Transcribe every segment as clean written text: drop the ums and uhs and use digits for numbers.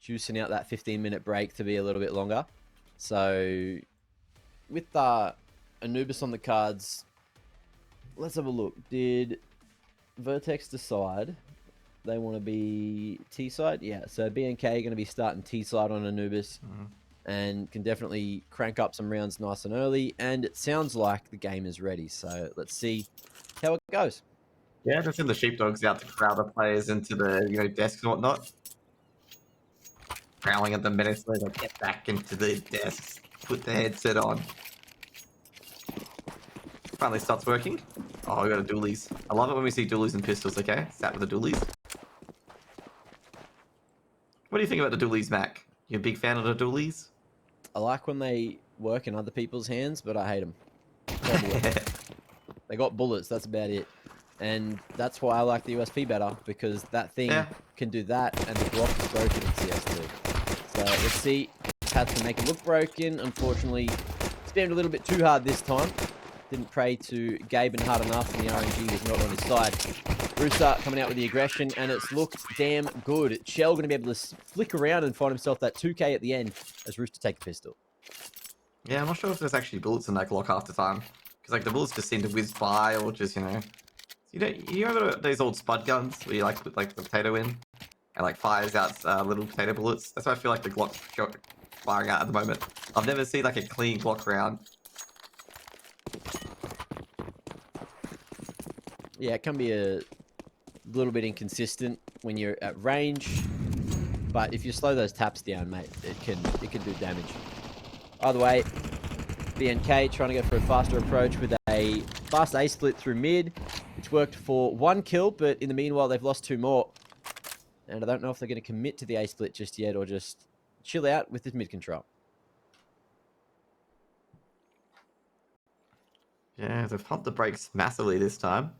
juicing out that 15-minute break to be a little bit longer. So with Anubis on the cards, let's have a look. Did Vertex decide they want to be T-side? Yeah, so BNK are going to be starting T-side on Anubis and can definitely crank up some rounds nice and early. And it sounds like the game is ready. So let's see how it goes. Yeah, just send the sheepdogs out to crowd the players into the desks and whatnot. Growling at them menacingly, like get back into the desks, put the headset on. Finally starts working. Oh, we got a dualies. I love it when we see dualies and pistols, okay? Sat with the dualies. What do you think about the dualies, Mac? You a big fan of the dualies? I like when they work in other people's hands, but I hate them. They got bullets, that's about it. And that's why I like the USP better, because that thing can do that, and the Glock is broken in CS2. So let's see. Had to make it look broken. Unfortunately, spammed a little bit too hard this time. Didn't pray to Gaben hard enough, and the RNG was not on his side. Rooster coming out with the aggression, and it's looked damn good. Shell going to be able to flick around and find himself that 2K at the end as Rooster take the pistol. Yeah, I'm not sure if there's actually bullets in that Glock half the time. Because like the bullets just seem to whiz by, or just, you remember those old spud guns where you like put like the potato in and like fires out little potato bullets? That's what I feel like the Glock's firing out at the moment. I've never seen like a clean Glock round. Yeah, it can be a little bit inconsistent when you're at range, but if you slow those taps down, mate, it can do damage. Either way, BNK trying to go for a faster approach with a fast A split through mid, which worked for 1 kill, but in the meanwhile, they've lost 2 more. And I don't know if they're going to commit to the A split just yet or just chill out with this mid control. Yeah, they've pumped the brakes massively this time.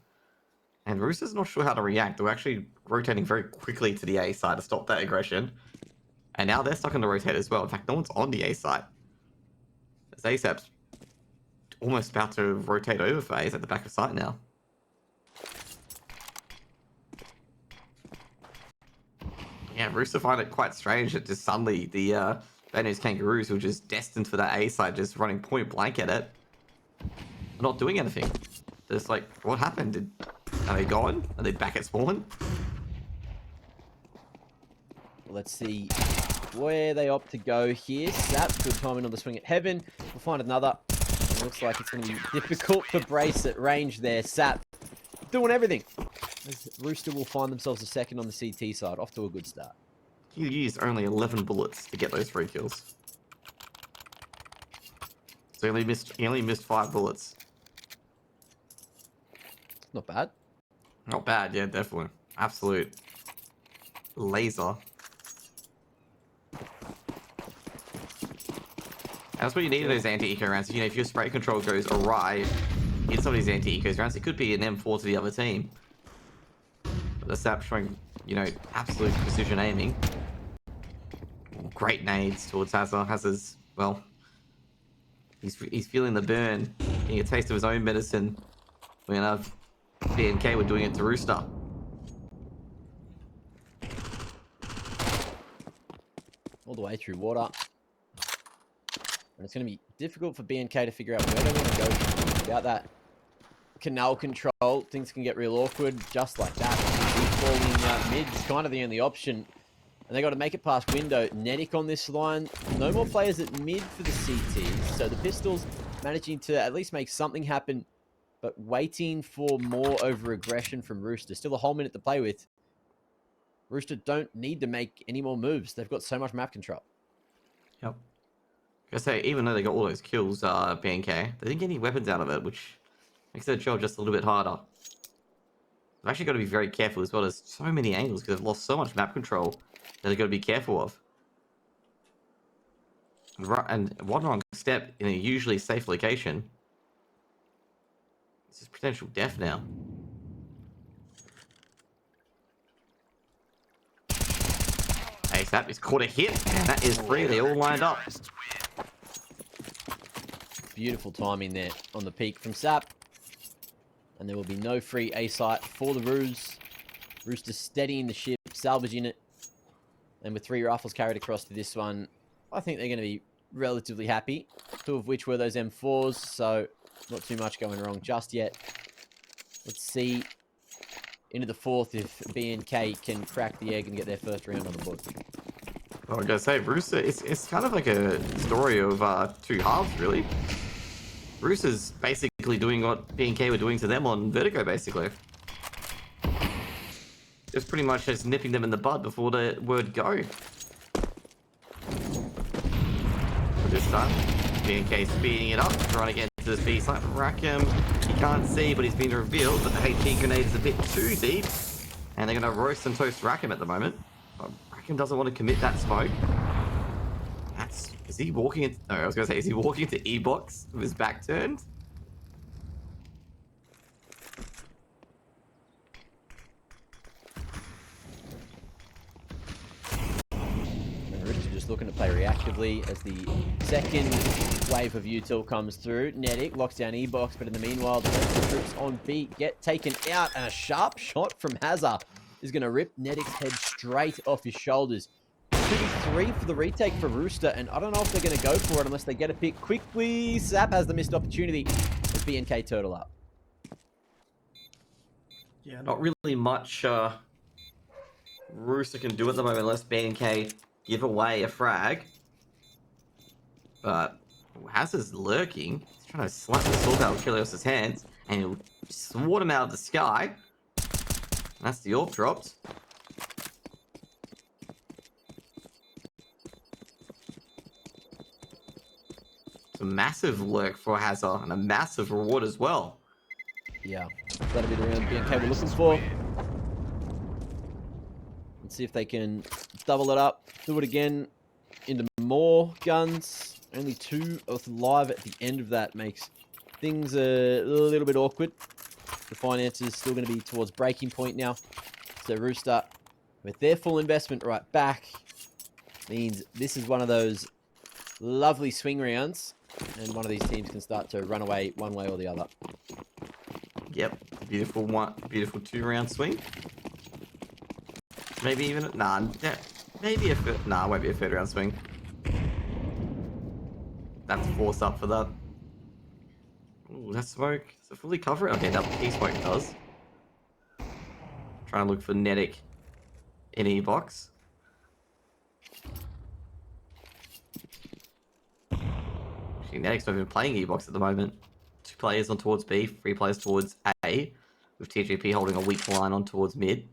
And Rooster's not sure how to react. They're actually rotating very quickly to the A side to stop that aggression. And now they're stuck on the rotate as well. In fact, no one's on the A side. As ASAP's almost about to rotate over for A's at the back of site now. Yeah, Rooster find it quite strange that just suddenly the bad news Kangaroos, who were just destined for that A side, just running point blank at it, not doing anything. Just like, what happened? Are they gone? Are they back at spawn? Let's see where they opt to go here. Sap, good timing on the swing at Heaven. We'll find another. It looks like it's going to be difficult for Brace at range there. Sap doing everything. As Rooster will find themselves a second on the CT side. Off to a good start. He used only 11 bullets to get those 3 kills. So he only missed 5 bullets. Not bad. Not bad, yeah, definitely. Absolute laser. That's what you need in those anti-eco rounds. If your spray control goes awry in some of these anti-eco rounds, it could be an M4 to the other team. But the Sap showing, absolute precision aiming. Great nades towards Hazr. Hazard's, well, he's feeling the burn, getting a taste of his own medicine. When BNK were doing it to Rooster. All the way through water. And it's going to be difficult for BNK to figure out where they want to go about that canal control. Things can get real awkward just like that. Falling mid is kind of the only option. And they got to make it past window. Nedic on this line. No more players at mid for the CTs. So the Pistols managing to at least make something happen, but waiting for more over aggression from Rooster. Still a whole minute to play with. Rooster don't need to make any more moves. They've got so much map control. Yep. I say, even though they got all those kills, BNK, they didn't get any weapons out of it, which makes their job just a little bit harder. They've actually got to be very careful as well. There's so many angles because they've lost so much map control that they've got to be careful of. And one wrong step in a usually safe location. This is potential death now. ASAP is caught a hit, and that is 3. They all lined up. Beautiful timing there on the peak from Sap. And there will be no free A site for the Roos. Rooster steadying the ship, salvaging it. And with 3 rifles carried across to this one, I think they're going to be relatively happy. 2 of which were those M4s, so not too much going wrong just yet. Let's see into the 4th if BNK can crack the egg and get their first round on the board. I was gonna say, Rooster, it's kind of like a story of 2 halves, really. Rooster's basically doing what BNK were doing to them on Vertigo, basically. Just pretty much just nipping them in the bud before the word go. But this time, BNK speeding it up, trying to get into this B site. Rackham, he can't see, but he's been revealed that the HE grenade is a bit too deep. And they're going to roast and toast Rackham at the moment. But Rackham doesn't want to commit that smoke. Is he walking into... No, I was going to say, is he walking into E-box with his back turned? Rooster just looking to play reactively as the second wave of util comes through. Nedic locks down E-box, but in the meanwhile, the rest of the troops on B get taken out, and a sharp shot from hazr is going to rip Nedic's head straight off his shoulders. 2v3 for the retake for Rooster, and I don't know if they're going to go for it unless they get a pick quickly. Zap has the missed opportunity as BNK turtle up. Yeah, not really much Rooster can do at the moment unless BNK give away a frag. But Hazard's lurking. He's trying to slap the sword out of Kilios' hands, and he'll swat him out of the sky. That's the AWP dropped. It's a massive lurk for Hazard and a massive reward as well. Yeah, that'll be the round BNK we're looking for. Let's see if they can double it up, do it again into more guns. Only 2 alive at the end of that makes things a little bit awkward. The finance is still going to be towards breaking point now. So Rooster, with their full investment right back, means this is one of those lovely swing rounds, and one of these teams can start to run away one way or the other. Yep, beautiful 2-round swing. Maybe even maybe a third. Nah, it won't be a 3rd-round swing. That's forced up for that. Ooh, that smoke. Does it fully cover it? Okay, that key smoke does. Trying to look for Nedic in E-box. Actually, Nedic's not even playing E-box at the moment. 2 players on towards B, 3 players towards A, with TGP holding a weak line on towards mid.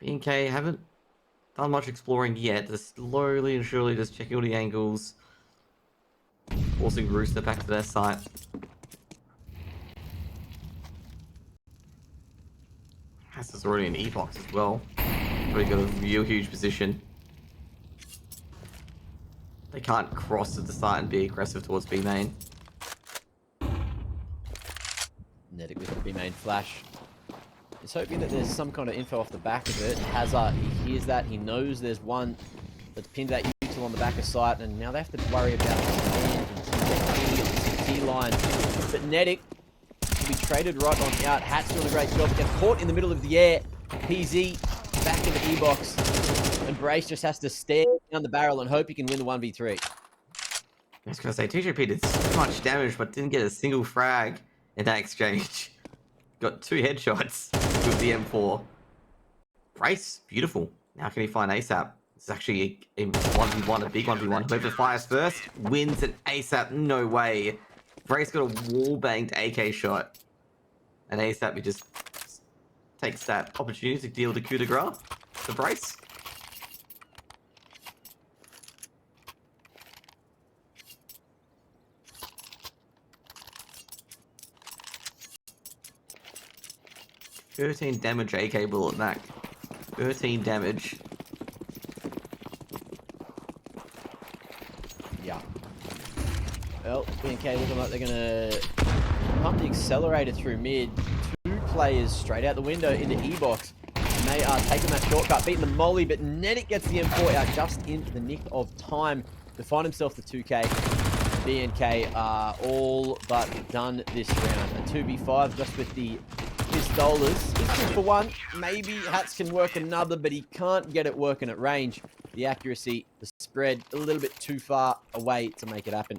BNK haven't done much exploring yet. They're slowly and surely just checking all the angles, forcing Rooster back to their site. Hazard's already in E-box as well. Already got a real huge position. They can't cross to the site and be aggressive towards B main. Nedic with the B main flash. He's hoping that there's some kind of info off the back of it. Hazard, he hears that, he knows there's one that's pinned that util on the back of sight, and now they have to worry about the CT line. But Nedic will be traded right on out. Hat's doing a great job. Gets caught in the middle of the air. PZ back in the E-box. And Brace just has to stare down the barrel and hope he can win the 1v3. I was going to say, TJP did so much damage, but didn't get a single frag in that exchange. Got 2 headshots with the M4. Brace, beautiful. Now can he find ASAP? It's actually a 1v1, a big 1v1. Whoever fires first wins an ASAP. No way. Brace got a wall-banged AK shot. And ASAP, he just takes that opportunity to deal the coup de grace to Brace. $13 damage AK bullet back. 13 damage. Yeah. Well, BNK looking like they're going to pump the accelerator through mid. 2 players straight out the window into E-box. And they are taking that shortcut, beating the molly, but Nedic gets the M4 out just in the nick of time to find himself the 2K. BNK are all but done this round. A 2v5 just with the pistolas. He's 2 for 1. Maybe Hats can work another, but he can't get it working at range. The accuracy, the spread, a little bit too far away to make it happen.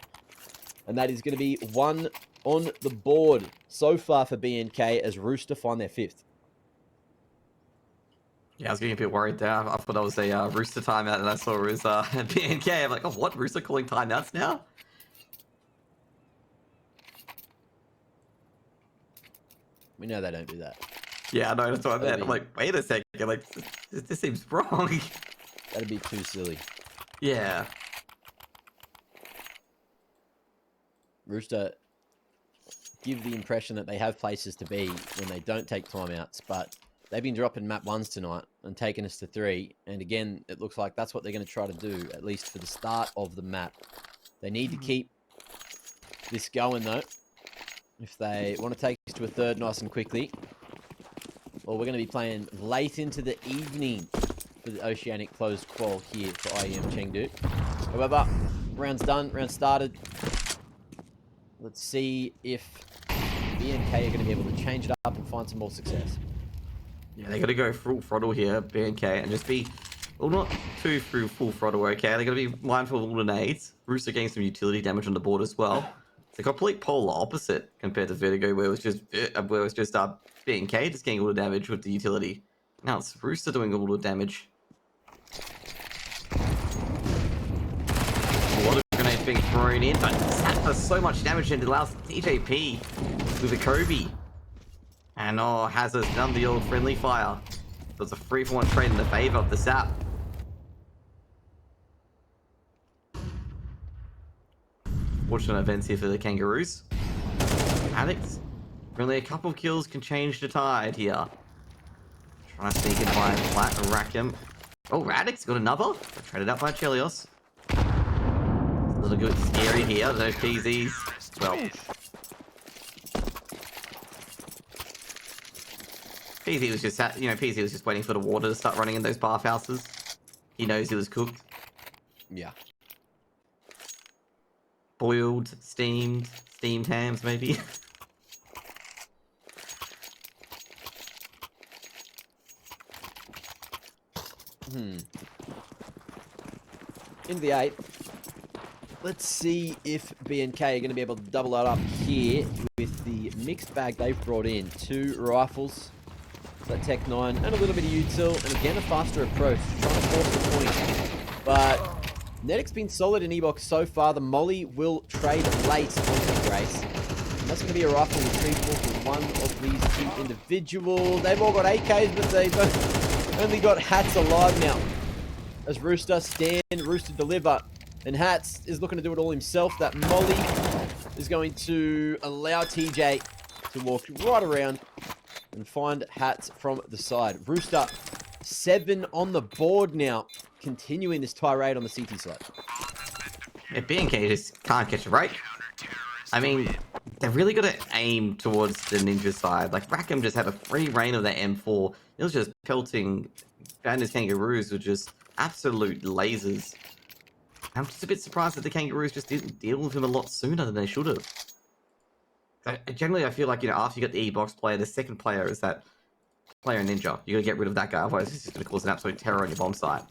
And that is going to be 1 on the board so far for BNK as Rooster find their 5th. Yeah, I was getting a bit worried there. I thought that was a Rooster timeout, and I saw it was BNK. I'm like, oh, what? Rooster calling timeouts now? We know they don't do that. Yeah, I know, that's what I meant. I'm like, wait a second, like, this seems wrong. That'd be too silly. Yeah. Rooster give the impression that they have places to be when they don't take timeouts, but they've been dropping map 1s tonight and taking us to 3. And again, it looks like that's what they're going to try to do, at least for the start of the map. They need to keep this going, though, if they want to take us to a 3rd nice and quickly. Well, we're going to be playing late into the evening for the Oceanic closed qual here for IEM Chengdu. However, round's done, round started. Let's see if BNK are going to be able to change it up and find some more success. Yeah, they got to go full throttle here, BNK, and just be, well, not too through full throttle, okay? They got to be mindful of all the nades. Rooster getting some utility damage on the board as well. It's a complete polar opposite compared to Vertigo, where it was just BNK just getting all the damage with the utility. Now it's Rooster doing all the damage. A lot of grenades being thrown in, but that does so much damage and it allows TJP with a Kobe. And oh, Hazard's done the old friendly fire. There's a 3-for-1 trade in the favor of the Sap. Fortunate events here for the Kangaroos. Alex, really a couple of kills can change the tide here. Trying to sneak in by Flat and rack him. Oh, Radix got another. Traded out by Chelios. It's a little bit scary here. Those PZs. Well, PZ was just, PZ was just waiting for the water to start running in those bathhouses. He knows he was cooked. Yeah. Boiled, steamed hams, maybe. Into the 8. Let's see if BNK are going to be able to double it up here with the mixed bag they've brought in. 2 rifles, that Tech 9, and a little bit of util, and again a faster approach, trying to force the point. But Nedic's been solid in E-Box so far. The Molly will trade late onto Grace. And that's going to be a rifle retrievable for one of these 2 individuals. They've all got AKs, but they've only got Hats alive now. As Rooster stand, Rooster deliver. And Hats is looking to do it all himself. That Molly is going to allow TJ to walk right around and find Hats from the side. Rooster, 7 on the board now, continuing this tirade on the CT side. Yeah, BNK just can't catch a break. I mean, they've really got to aim towards the ninja side. Like, Rackham just had a free reign of that M4. It was just pelting Bandit's Kangaroos with just absolute lasers. I'm just a bit surprised that the Kangaroos just didn't deal with him a lot sooner than they should have. Generally, I feel like, after you got the E-Box player, the second player is that player ninja. You got to get rid of that guy, otherwise it's just going to cause an absolute terror on your bomb site.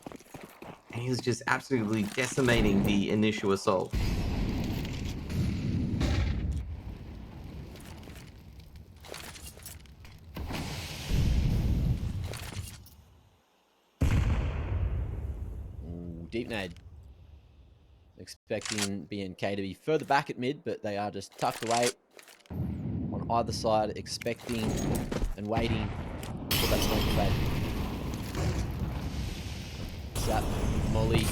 And he was just absolutely decimating the initial assault. Ooh, deep nade. Expecting BNK to be further back at mid, but they are just tucked away on either side, expecting and waiting for that smoke to fade. Zap, Molly,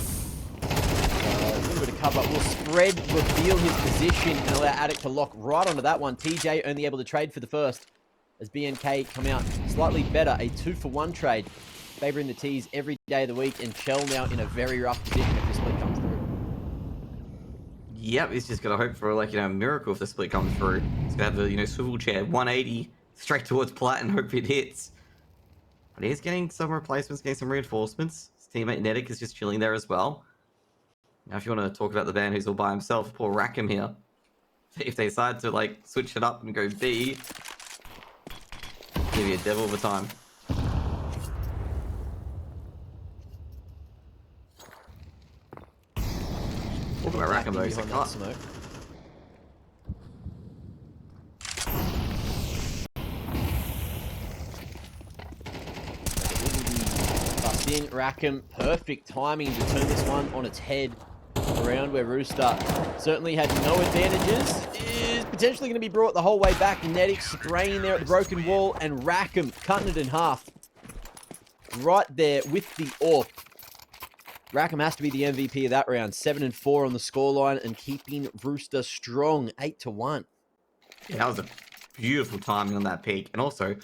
a little bit of cover. Will spread, reveal his position, and allow Attic to lock right onto that one. TJ only able to trade for the first, as BNK come out slightly better. A 2-for-1 trade, favouring the T's every day of the week, and Chell now in a very rough position if this split comes through. Yep, he's just got to hope for, a miracle if the split comes through. He's going to have a, swivel chair, 180, straight towards Plat and hope it hits. But he's getting some replacements, getting some reinforcements. His teammate Nedic is just chilling there as well. Now, if you want to talk about the band who's all by himself, poor Rackham here. If they decide to, switch it up and go B, give you a devil of a time. Talking about Rackham though, he's a cut. Smoke. Bust in, Rackham, perfect timing to turn this one on its head around where Rooster certainly had no advantages. Is potentially going to be brought the whole way back. Netic spraying there at the broken wall, and Rackham cutting it in half. Right there with the AWP. Rackham has to be the MVP of that round. 7-4 on the scoreline and keeping Rooster strong, 8-1. Yeah, that was a beautiful timing on that peak. And also,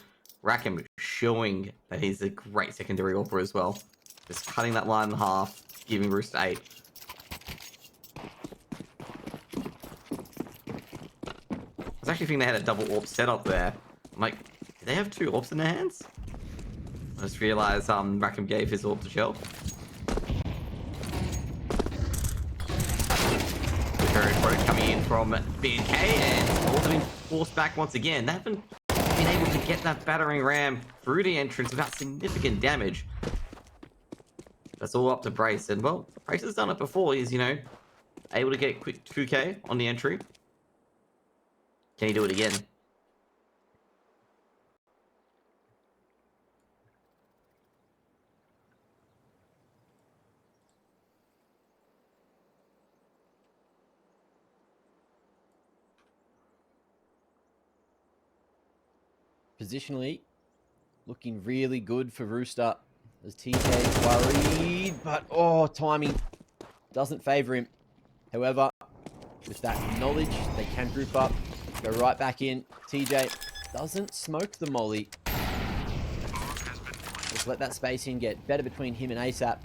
Rackham showing that he's a great secondary AWPer as well. Just cutting that line in half, giving Rooster 8. I was actually thinking they had a double AWP setup there. I'm like, do they have 2 AWPs in their hands? I just realized Rackham gave his AWP to Shell. Coming in from BNK, and also been forced back once again. They haven't been able to get that battering ram through the entrance without significant damage. That's all up to Brace, and well, Brace has done it before. He's, you know, able to get quick 2k on the entry. Can he do it again? Positionally, looking really good for Rooster as TJ's worried, but oh, timing doesn't favor him. However, with that knowledge, they can group up, go right back in. TJ doesn't smoke the molly. Just let that spacing get better between him and ASAP.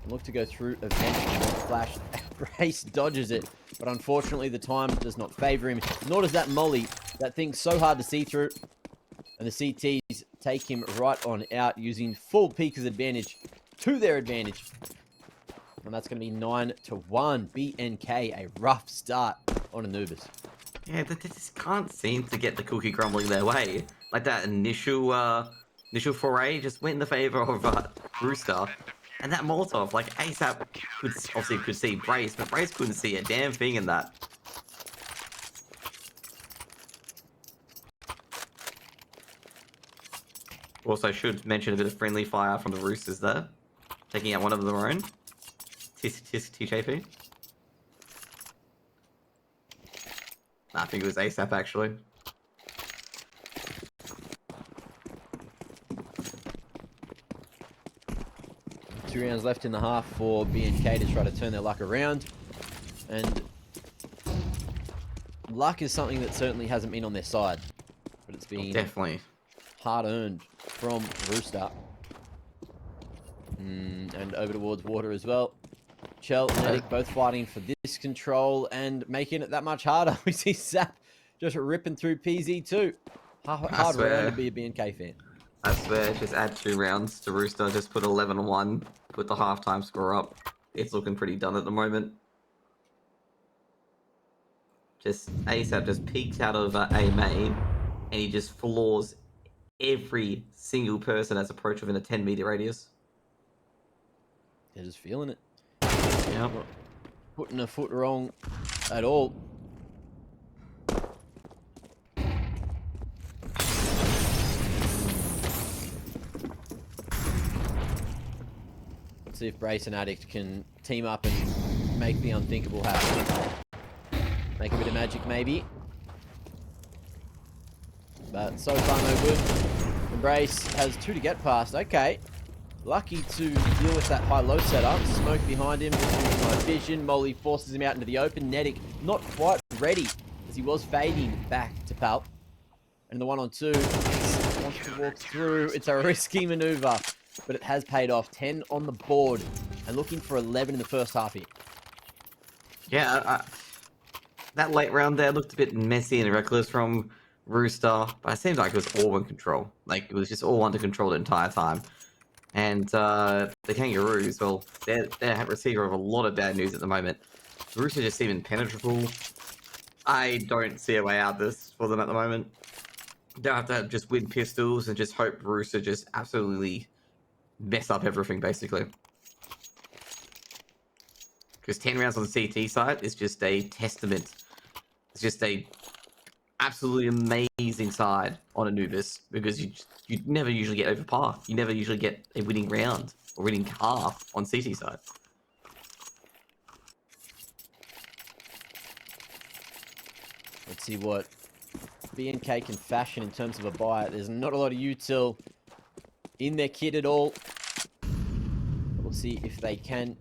And look to go through eventually. Flash. Brace dodges it, but unfortunately the time does not favor him. Nor does that molly. That thing's so hard to see through. And the CTs take him right on out using full Peekers advantage to their advantage. And that's going to be 9-1. BNK, a rough start on Anubis. Yeah, they just can't seem to get the cookie crumbling their way. Like that initial foray just went in the favor of Rooster. And that Molotov, like ASAP could see Brace, but Brace couldn't see a damn thing in that. Also, should mention a bit of friendly fire from the Roosters there. Taking out one of their own. Tisk TJP. I think it was ASAP actually. Two rounds left in the half for BNK to try to turn their luck around. And luck is something that certainly hasn't been on their side. But it's been definitely hard earned from Rooster. And over towards water as well. Chell and Netic both fighting for this control and making it that much harder. We see Zap just ripping through PZ2. Hard round to be a BNK fan. I swear, just add 2 rounds to Rooster, just put 11-1, put the halftime score up. It's looking pretty done at the moment. Just ASAP just peeks out of A main, and he just floors every single person that's approached within a 10-meter radius. They're just feeling it. Yep. Not putting a foot wrong at all. Let's see if Brace and Addict can team up and make the unthinkable happen. Make a bit of magic, maybe. But so far, no good. And Brace has 2 to get past. Okay. Lucky to deal with that high-low setup. Smoke behind him. My vision. Molly forces him out into the open. Netic not quite ready as he was fading back to Palp. And the 1-on-2 wants to walk through. It's a risky maneuver, but it has paid off. 10 on the board and looking for 11 in the first half here. Yeah, that late round there looked a bit messy and reckless from Rooster, but it seems like it was all in control. Like, it was just all under control the entire time. And the Kangaroos, well, they're a receiver of a lot of bad news at the moment. Rooster just seem impenetrable. I don't see a way out this for them at the moment. They'll have to just win pistols and just hope Rooster just absolutely mess up everything, basically. Because 10 rounds on the CT side is just a testament. It's just a absolutely amazing side on Anubis, because you never usually get over par. You never usually get a winning round or winning half on CT side. Let's see what BNK can fashion in terms of a buy. There's not a lot of util in their kit at all. We'll see if they can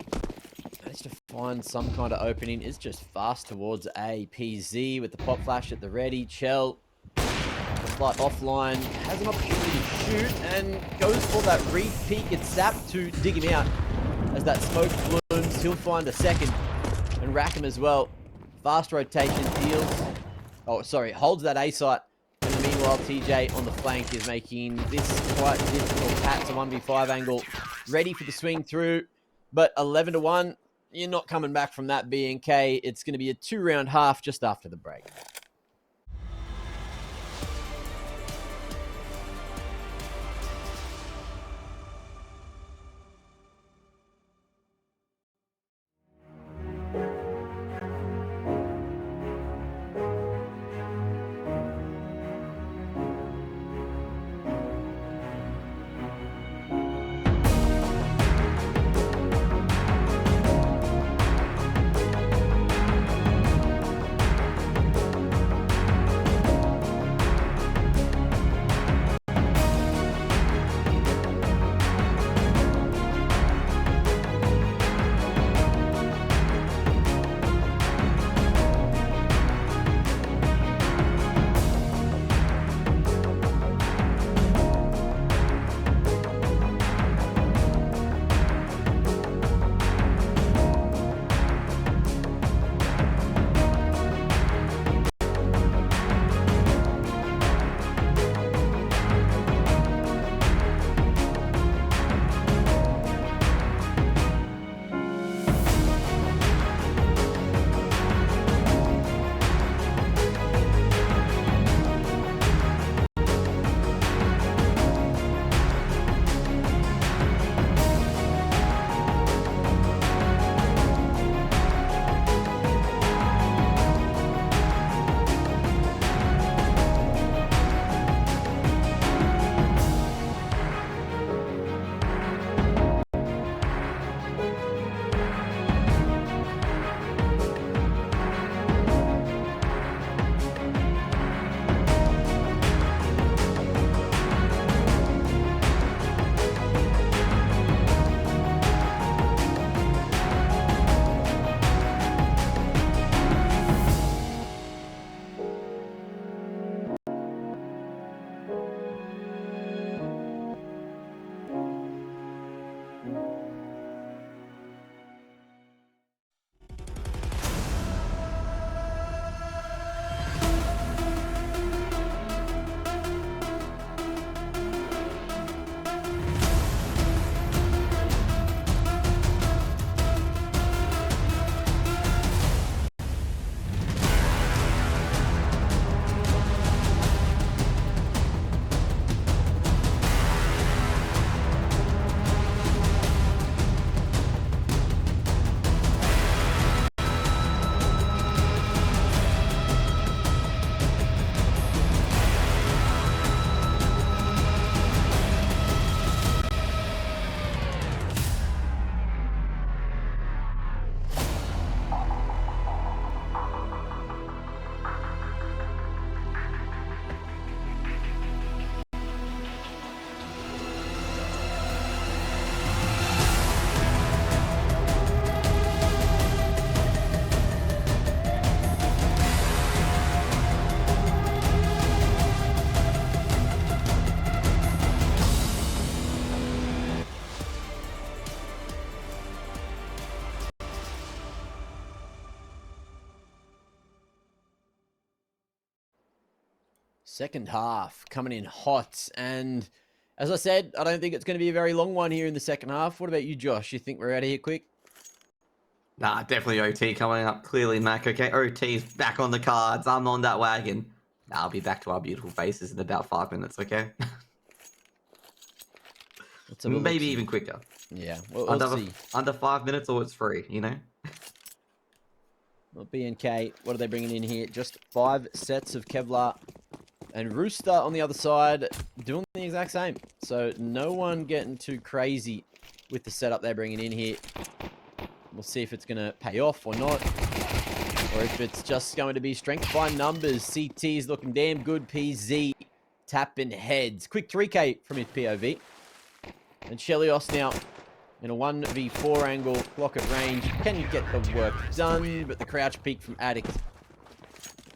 manage to find some kind of opening. It's just fast towards A. PZ with the pop flash at the ready. Chell, a slight offline, has an opportunity to shoot and goes for that read peek. It's Sap to dig him out as that smoke blooms. He'll find a second and rack him as well. Fast rotation deals. Oh, sorry, holds that A site. And meanwhile, TJ on the flank is making this quite difficult. Pat's a 1v5 angle, ready for the swing through. But 11-1, you're not coming back from that, BNK. It's going to be a 2-round half just after the break. Second half coming in hot. And as I said, I don't think it's going to be a very long one here in the second half. What about you, Josh? You think we're out of here quick? Nah, definitely OT coming up. Clearly, Mac. Okay, OT's back on the cards. I'm on that wagon. I'll be back to our beautiful faces in about 5 minutes, okay? Let's have a Maybe look-see. even quicker. Yeah, well, let's see. Under 5 minutes or it's free, you know? Well, BNK, what are they bringing in here? Just 5 sets of Kevlar. And Rooster on the other side doing the exact same. So no one getting too crazy with the setup they're bringing in here. We'll see if it's going to pay off or not. Or if it's just going to be strength by numbers. CT is looking damn good. PZ tapping heads. Quick 3K from his POV. And Shelios now in a 1v4 angle. Clock at range. Can you get the work done? But the crouch peek from Addict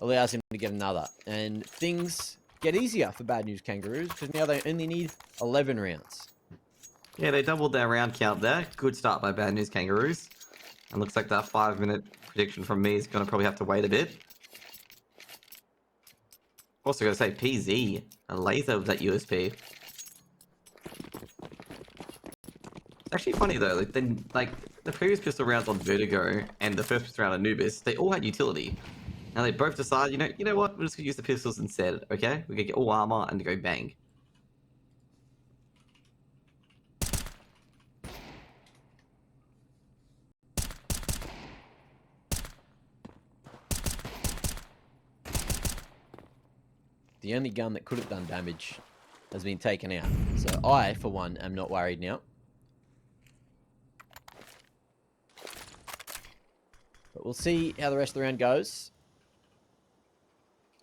allows him to get another. And things get easier for Bad News Kangaroos because now they only need 11 rounds. Yeah, they doubled their round count there. Good start by Bad News Kangaroos. And looks like that 5-minute prediction from me is going to probably have to wait a bit. Also going to say PZ, a laser with that USP. It's actually funny though, like the previous pistol rounds on Vertigo and the first pistol round on Anubis, they all had utility. Now they both decide, you know what, we're just gonna use the pistols instead, okay? We're gonna get all armor and go bang. The only gun that could have done damage has been taken out. So I, for one, am not worried now. But we'll see how the rest of the round goes.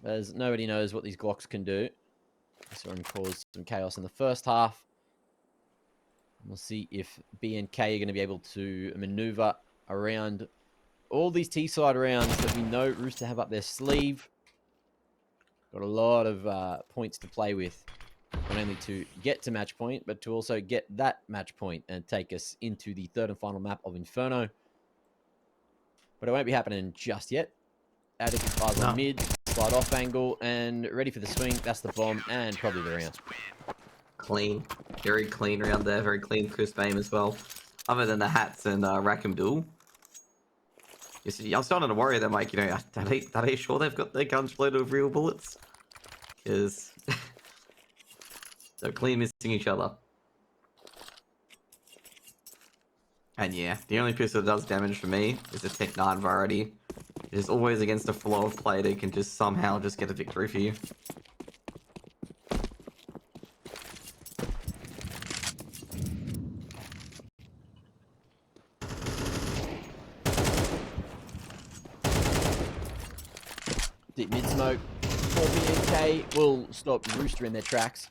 As nobody knows what these Glocks can do. I saw him cause some chaos in the first half. We'll see if BNK are going to be able to maneuver around all these T-side rounds that we know Rooster have up their sleeve. Got a lot of points to play with. Not only to get to match point, but to also get that match point and take us into the third and final map of Inferno. But it won't be happening just yet. Addict fires on mid, slide off angle, and ready for the swing. That's the bomb, and probably the round. Clean. Very clean round there. Very clean, crisp aim as well. Other than the hats and Rackham Duel. You see, I'm starting to worry that, like, are they sure they've got their guns loaded with real bullets? Because they're clean missing each other. And yeah, the only pistol that does damage for me is the Tech 9 variety. It is always against a flow of play that can just somehow just get a victory for you. Deep mid smoke. 4 BNK will stop Rooster in their tracks.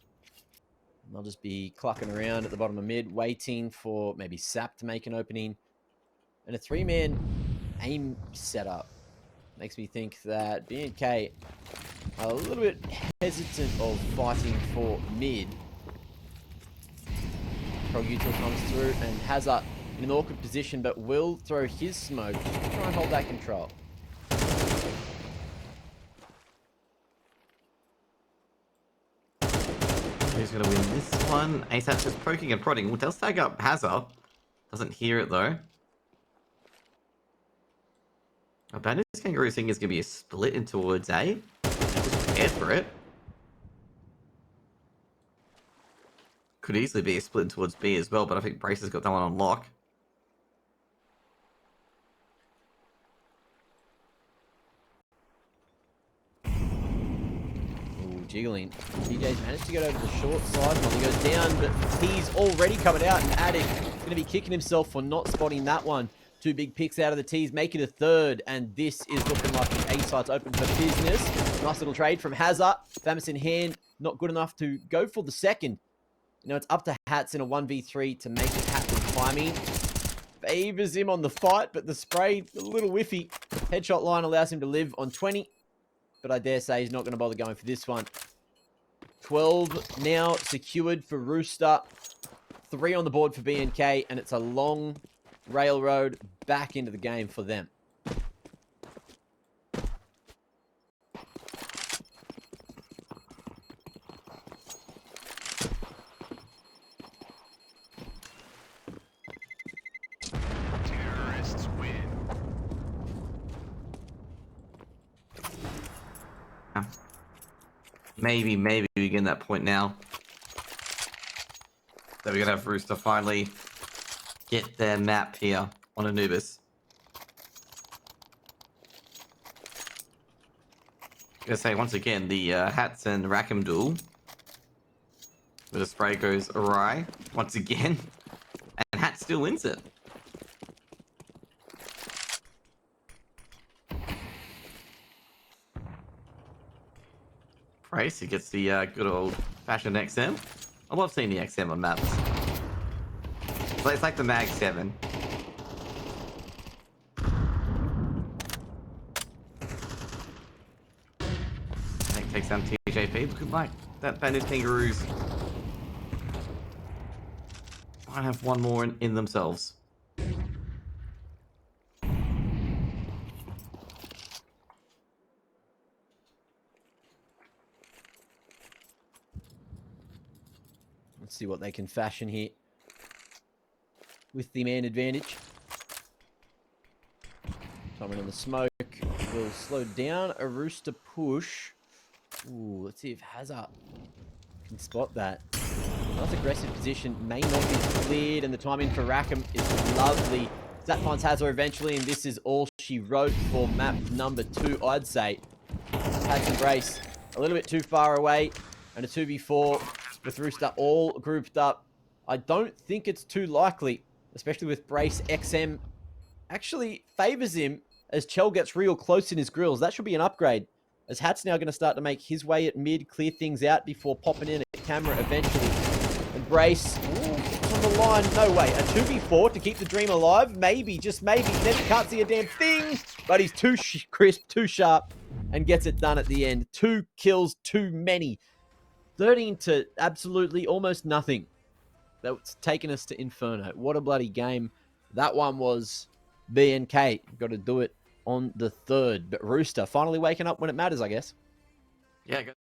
And they'll just be clucking around at the bottom of mid, waiting for maybe Sap to make an opening. And a 3-man aim setup makes me think that BNK are a little bit hesitant of fighting for mid. Progutal comes through and Hazard in an awkward position, but will throw his smoke to try and hold that control. Who's going to win this one? ASAP's just poking and prodding. Well, they'll stag up Hazard. Doesn't hear it though. Bandit Kangaroo thing is going to be a split in towards A. Just prepared for it. Could easily be a split towards B as well, but I think Brace has got that one on lock. Ooh, jiggling. TJ's managed to get over the short side. Molly goes down, but he's already coming out, and Addict is going to be kicking himself for not spotting that one. 2 big picks out of the tees, make it a third, and this is looking like the A site's open for business. Nice little trade from Hazard. Famous in hand, not good enough to go for the second. It's up to Hats in a 1v3 to make it happen. Climbing favors him on the fight, but the spray, a little whiffy. Headshot line allows him to live on 20, but I dare say he's not going to bother going for this one. 12 now secured for Rooster. 3 on the board for BNK, and it's a long railroad back into the game for them. Terrorists win. Maybe we get that point now. So we're gonna have Rooster finally get their map here on Anubis. Gonna say once again, the Hats and Rackham duel, where the spray goes awry once again, and Hat still wins it. Brace, he gets the good old-fashioned XM. I love seeing the XM on maps. It's like the Mag 7. Takes down TJP. Looking like that bandit Kangaroos might have one more in themselves. Let's see what they can fashion here with the man advantage. Coming on the smoke. Will slow down a Rooster push. Ooh, let's see if hazr can spot that. Nice aggressive position. May not be cleared, and the timing for Rackham is lovely. Zat finds hazr eventually, and this is all she wrote for map number 2, I'd say. Hats and Brace a little bit too far away, and a 2v4 with Rooster all grouped up. I don't think it's too likely, especially with Brace. XM actually favors him as Chell gets real close in his grills. That should be an upgrade, as Hat's now going to start to make his way at mid, clear things out before popping in at camera eventually. And Brace, ooh, it's on the line. No way. A 2v4 to keep the dream alive? Maybe, just maybe. Never can't see a damn thing, but he's too crisp, too sharp, and gets it done at the end. 2 kills, too many. 13 to absolutely almost nothing. That's taken us to Inferno. What a bloody game that one was. BNK got to do it on the 3rd. But Rooster finally waking up when it matters, I guess. Yeah, good.